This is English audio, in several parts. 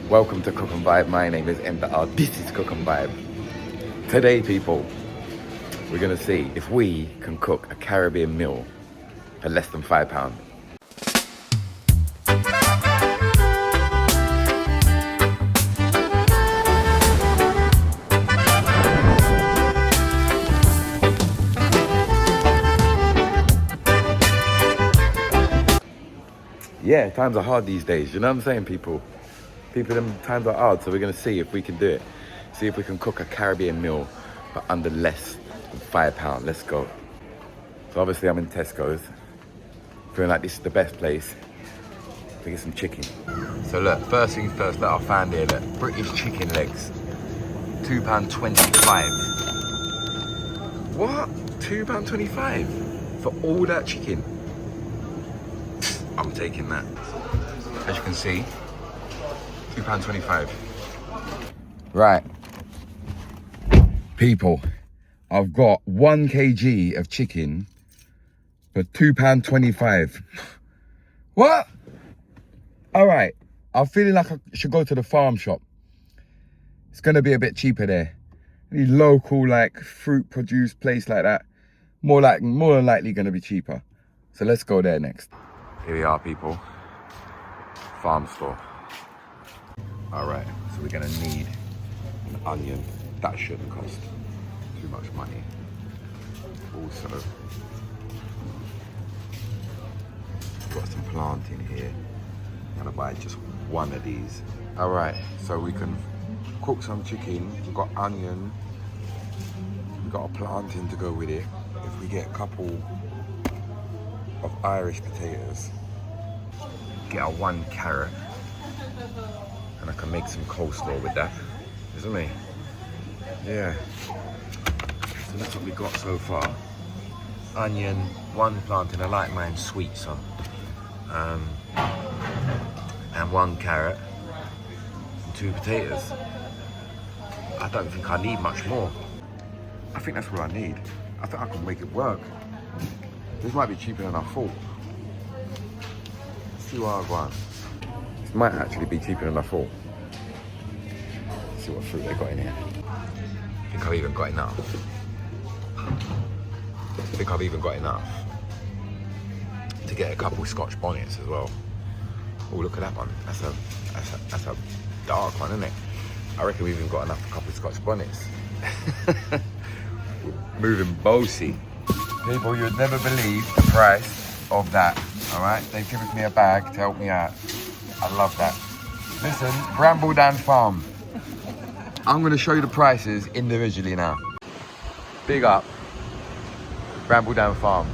Welcome to Cook and Vibe. My name is MDR. This is Cook and Vibe. Today, people, we're gonna see if we can cook a Caribbean meal for less than £5. Yeah, times are hard these days. You know what I'm saying, people? Them times are hard, so we're gonna see if we can do it. See if we can cook a Caribbean meal for under less than £5. Let's go. So obviously I'm in Tesco's. Feeling like this is the best place to get some chicken. So look, first things first, that I found here, look, British chicken legs. £2.25. What? £2.25 for all that chicken? I'm taking that. As you can see, £2.25. Right. People, I've got 1 kg of chicken for £2.25. What? All right. I'm feeling like I should go to the farm shop. It's gonna be a bit cheaper there. Any local like fruit produce place like that, more than likely gonna be cheaper. So let's go there next. Here we are, people. Farm store. All right, so we're gonna need an onion. That shouldn't cost too much money. Also, got some plantain here. I'm gonna buy just one of these. All right, so we can cook some chicken. We've got onion. We've got a plantain to go with it. If we get a couple of Irish potatoes, get a 1 carrot, and I can make some coleslaw with that, isn't it? Yeah. So that's what we got so far. Onion, 1 plantain. I like mine sweet, so. And 1 carrot, and 2 potatoes. I don't think I need much more. I think that's what I need. I think I can make it work. This might be cheaper than I thought. Let's see what I want. This might actually be cheaper than I thought. Let's see what fruit they got in here. I think I've even got enough. To get a couple Scotch bonnets as well. Oh, look at that one. That's a dark one, isn't it? I reckon we've even got enough for a couple Scotch bonnets. Moving bossy. People, you'd never believe the price of that, all right? They've given me a bag to help me out. I love that. Listen, Brambledown Farm. I'm gonna show you the prices individually now. Big up, Brambledown Farm.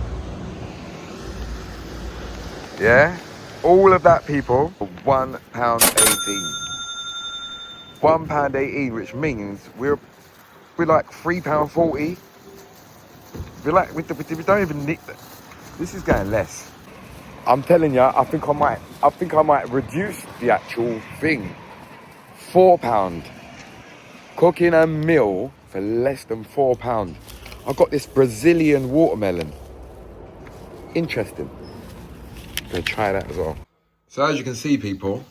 Yeah? All of that, people, for £1.18. £1.18, which means we're like £3.40. We don't even need that. This is going less. I'm telling you, I think I might reduce the actual thing. £4. Cooking a meal for less than £4. I've got this Brazilian watermelon. Interesting. I'm gonna try that as well. So as you can see, people,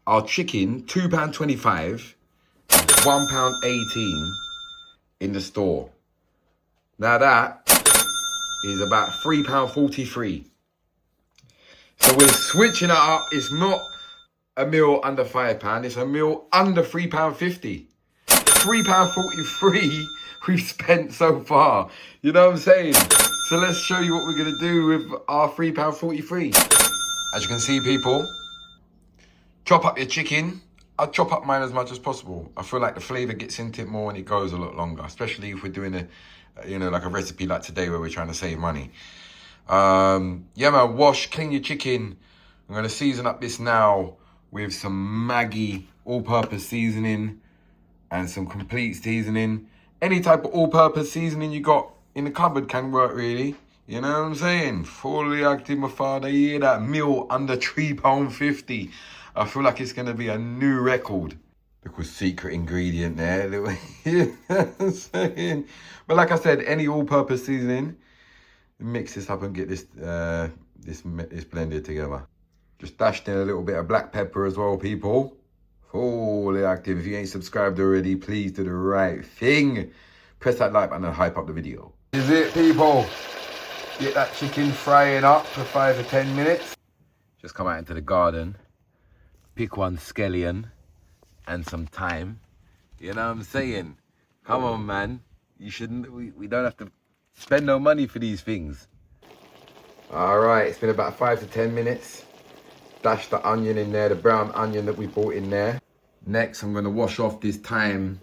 our chicken, £2.25, £1.18 in the store. Now that is about £3.43. So we're switching it up. It's not a meal under £5. It's a meal under £3.50. £3.43 we've spent so far. You know what I'm saying? So let's show you what we're gonna do with our £3.43. As you can see, people, chop up your chicken. I'll chop up mine as much as possible. I feel like the flavour gets into it more and it goes a lot longer, especially if we're doing like a recipe like today where we're trying to save money. Yeah, man, clean your chicken. I'm gonna season up this now with some Maggi all-purpose seasoning and some complete seasoning. Any type of all-purpose seasoning you got in the cupboard can work, really. You know what I'm saying? Fully active, my father. You hear that? Meal under £3.50. I feel like it's going to be a new record. Little secret ingredient there. You know what I'm saying? But like I said, any all-purpose seasoning, mix this up and get this blended together. Just dashed in a little bit of black pepper as well, people. Fully active. If you ain't subscribed already, please do the right thing. Press that like button and hype up the video. This is it, people. Get that chicken frying up for 5 to 10 minutes. Just come out into the garden, pick one scallion and some thyme. You know what I'm saying? Come on, man. You shouldn't. We don't have to spend no money for these things. All right, it's been about 5 to 10 minutes. Dash the onion in there, the brown onion that we bought in there. Next, I'm gonna wash off this thyme,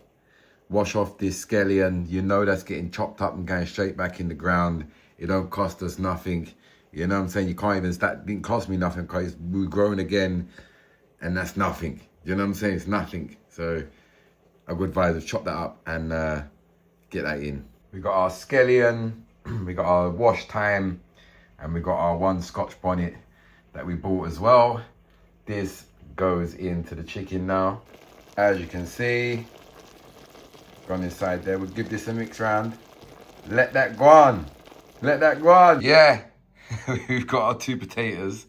wash off this scallion. You know that's getting chopped up and going straight back in the ground. It don't cost us nothing. You know what I'm saying? You can't even start, it didn't cost me nothing because we're growing again and that's nothing. You know what I'm saying? It's nothing. So I would advise to chop that up and get that in. We got our scallion, we got our wash thyme, and we got our one Scotch bonnet that we bought as well. This goes into the chicken now. As you can see, gone inside there. We'll give this a mix round. Let that go on. Let that go on. Yeah, we've got our 2 potatoes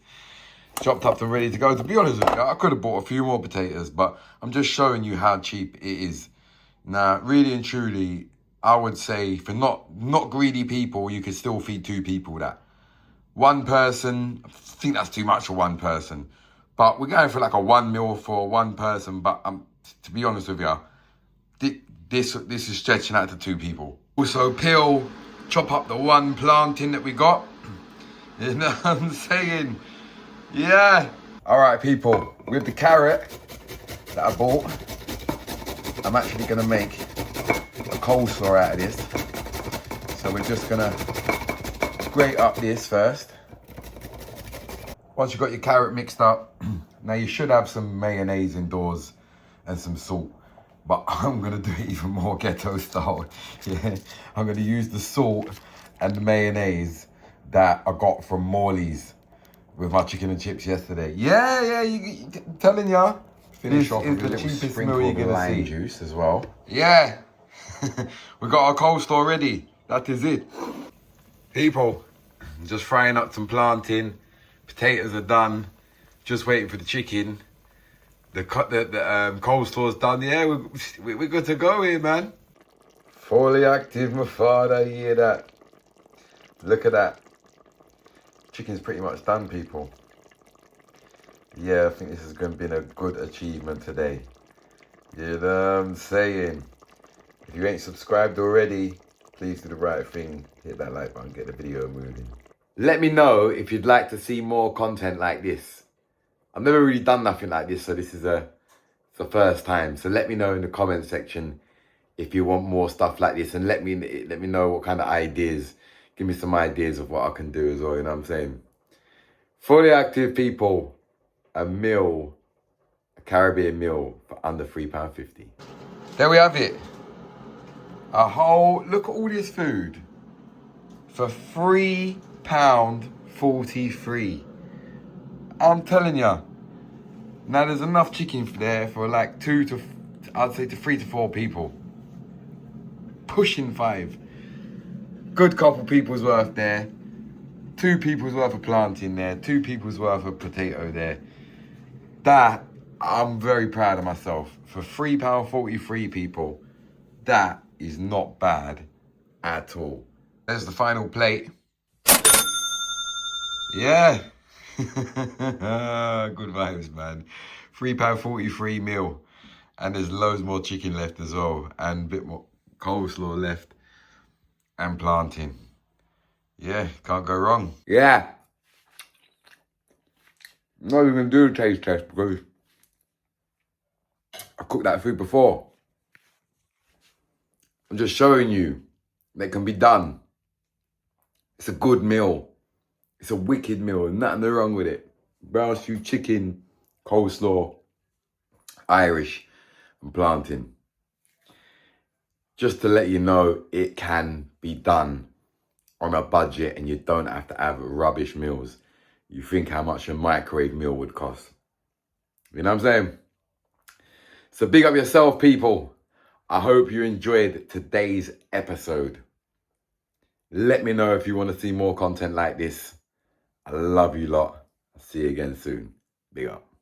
chopped up and ready to go. To be honest with you, I could have bought a few more potatoes, but I'm just showing you how cheap it is. Now, really and truly, I would say for not greedy people, you could still feed 2 people that. One person, I think that's too much for one person. But we're going for like a 1 meal for one person. But to be honest with you, this is stretching out to 2 people. Also peel, chop up the one plantain that we got. You know what I'm saying? Yeah. All right, people, with the carrot that I bought, I'm actually gonna make a coleslaw out of this. So we're just gonna grate up this first. Once you've got your carrot mixed up, now you should have some mayonnaise indoors and some salt. But I'm gonna do it even more ghetto style. Yeah, I'm gonna use the salt and the mayonnaise that I got from Morley's with my chicken and chips yesterday. Yeah, I'm telling ya. Finish off with the cheapest meal you're gonna see. Juice as well. Yeah, we got our coleslaw ready. That is it. People, just frying up some plantain. Potatoes are done. Just waiting for the chicken. The coleslaw's done. Yeah, we're good to go here, man. Fully active, my father. You hear that? Look at that. Chicken's pretty much done, people. Yeah, I think this has been a good achievement today. You know what I'm saying? If you ain't subscribed already, please do the right thing. Hit that like button, get the video moving. Let me know if you'd like to see more content like this. I've never really done nothing like this, so this is the first time. So let me know in the comment section if you want more stuff like this, and let me know what kind of ideas. Give me some ideas of what I can do as well, you know what I'm saying? Fully active, people, a Caribbean meal for under £3.50. There we have it. A whole, look at all this food for £3.43. I'm telling ya. Now there's enough chicken there for like 3 to 4 people. Pushing 5. Good couple people's worth there. 2 people's worth of plantain there. 2 people's worth of potato there. That, I'm very proud of myself. For £3.43, people, that is not bad at all. There's the final plate. Yeah. Good vibes, man. £3.43 meal. And there's loads more chicken left as well. And a bit more coleslaw left. And plantain. Yeah, can't go wrong. Yeah. I'm not even going to do a taste test because I cooked that food before. I'm just showing you that it can be done. It's a good meal. It's a wicked meal. Nothing wrong with it. Brown stew chicken, coleslaw, Irish, and plantain. Just to let you know, it can be done on a budget and you don't have to have rubbish meals. You think how much a microwave meal would cost. You know what I'm saying? So big up yourself, people. I hope you enjoyed today's episode. Let me know if you want to see more content like this. I love you lot. I'll see you again soon. Big up.